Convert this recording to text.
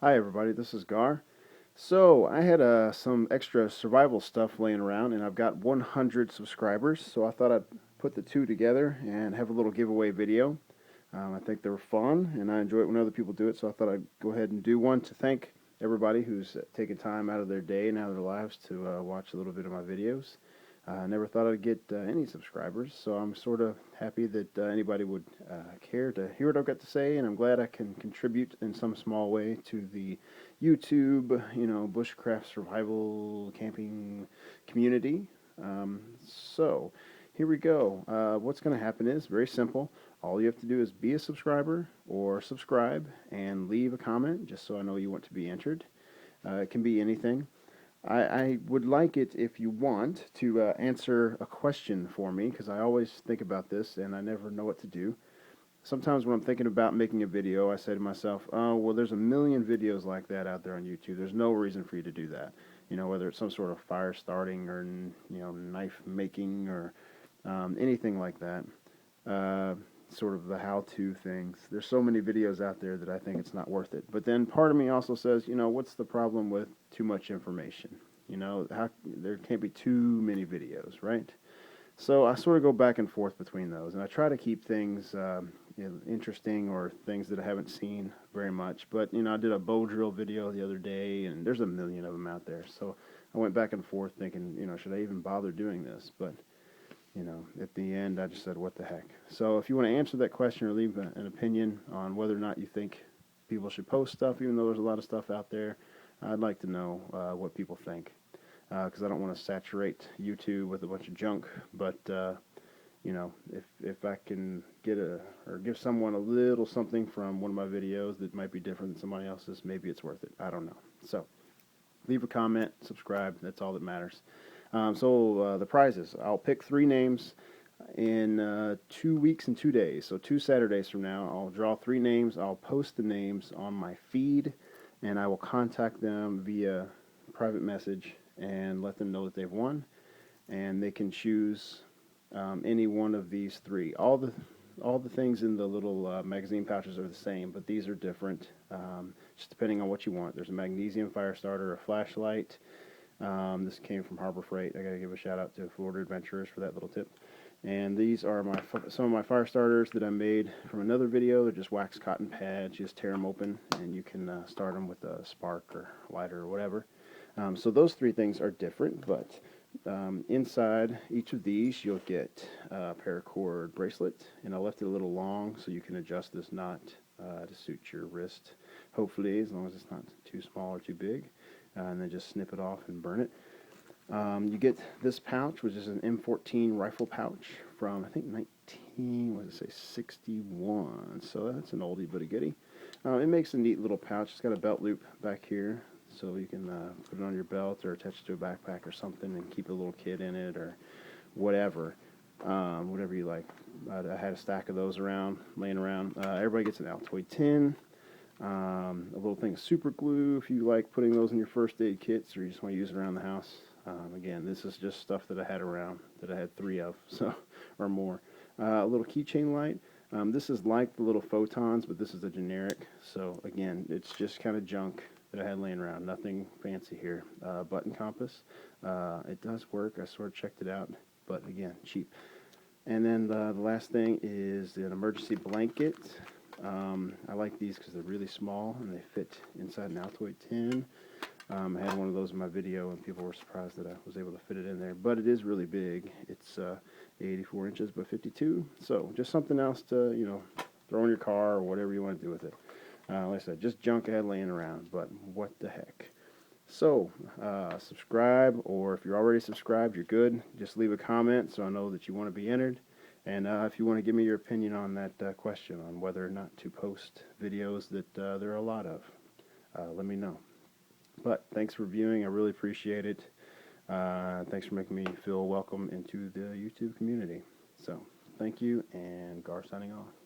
Hi everybody, this is Gar. So I had some extra survival stuff laying around, and I've got 100 subscribers. So I thought I'd put the two together and have a little giveaway video. I think they were fun, and I enjoy it when other people do it. So I thought I'd go ahead and do one to thank everybody who's taken time out of their day and out of their lives to watch a little bit of my videos. I never thought I'd get any subscribers, so I'm sort of happy that anybody would care to hear what I've got to say, and I'm glad I can contribute in some small way to the YouTube, bushcraft survival camping community. So here we go. What's going to happen is very simple. All you have to do is be a subscriber or subscribe and leave a comment just so I know you want to be entered. It can be anything. I would like it if you want to answer a question for me because I always think about this and I never know what to do. Sometimes when I'm thinking about making a video, I say to myself, oh, well, there's a million videos like that out there on YouTube. There's no reason for you to do that. Whether it's some sort of fire starting or, knife making or anything like that. Uh, Sort of the how-to things. There's so many videos out there that I think it's not worth it. But then part of me also says, what's the problem with too much information? There can't be too many videos, right? So I sort of go back and forth between those, and I try to keep things interesting or things that I haven't seen very much. But I did a bow drill video the other day, and there's a million of them out there. So I went back and forth thinking, should I even bother doing this? But at the end, I just said, what the heck. So if you want to answer that question or leave an opinion on whether or not you think people should post stuff, even though there's a lot of stuff out there, I'd like to know what people think. Because I don't want to saturate YouTube with a bunch of junk. But, if I can get or give someone a little something from one of my videos that might be different than somebody else's, maybe it's worth it. I don't know. So leave a comment, subscribe. That's all that matters. The prizes. I'll pick 3 names in 2 weeks and 2 days. So 2 Saturdays from now, I'll draw 3 names. I'll post the names on my feed, and I will contact them via private message and let them know that they've won. And they can choose any one of these 3. All the things in the little magazine pouches are the same, but these are different, just depending on what you want. There's a magnesium fire starter, a flashlight. This came from Harbor Freight. I got to give a shout out to Florida Adventurers for that little tip. And these are some of my fire starters that I made from another video. They're just wax cotton pads. You just tear them open, and you can start them with a spark or lighter or whatever. So those 3 things are different, but inside each of these you'll get a paracord bracelet, and I left it a little long so you can adjust this knot to suit your wrist, hopefully, as long as it's not too small or too big. And then just snip it off and burn it. You get this pouch, which is an M14 rifle pouch from, I think, 61. So that's an oldie but a goodie. It makes a neat little pouch. It's got a belt loop back here, so you can put it on your belt or attach it to a backpack or something and keep a little kid in it or whatever. Whatever you like. I had a stack of those laying around. Everybody gets an Altoid tin. A little thing of super glue if you like putting those in your first aid kits or you just want to use it around the house. Again, this is just stuff that I had around that I had 3 of, so or more. A little keychain light. This is like the little photons, but this is a generic. So again, it's just kind of junk that I had laying around. Nothing fancy here. Button compass. It does work. I sort of checked it out, but again, cheap. And then the last thing is an emergency blanket. I like these because they're really small and they fit inside an Altoid tin. I had one of those in my video and people were surprised that I was able to fit it in there, but it is really big. It's 84 inches by 52, so just something else to throw in your car or whatever you want to do with it. Like I said, just junk I had laying around, but what the heck. So subscribe, or if you're already subscribed, you're good. Just leave a comment so I know that you want to be entered. And if you want to give me your opinion on that question on whether or not to post videos that there are a lot of, let me know. But thanks for viewing. I really appreciate it. Thanks for making me feel welcome into the YouTube community. So thank you, and Gar signing off.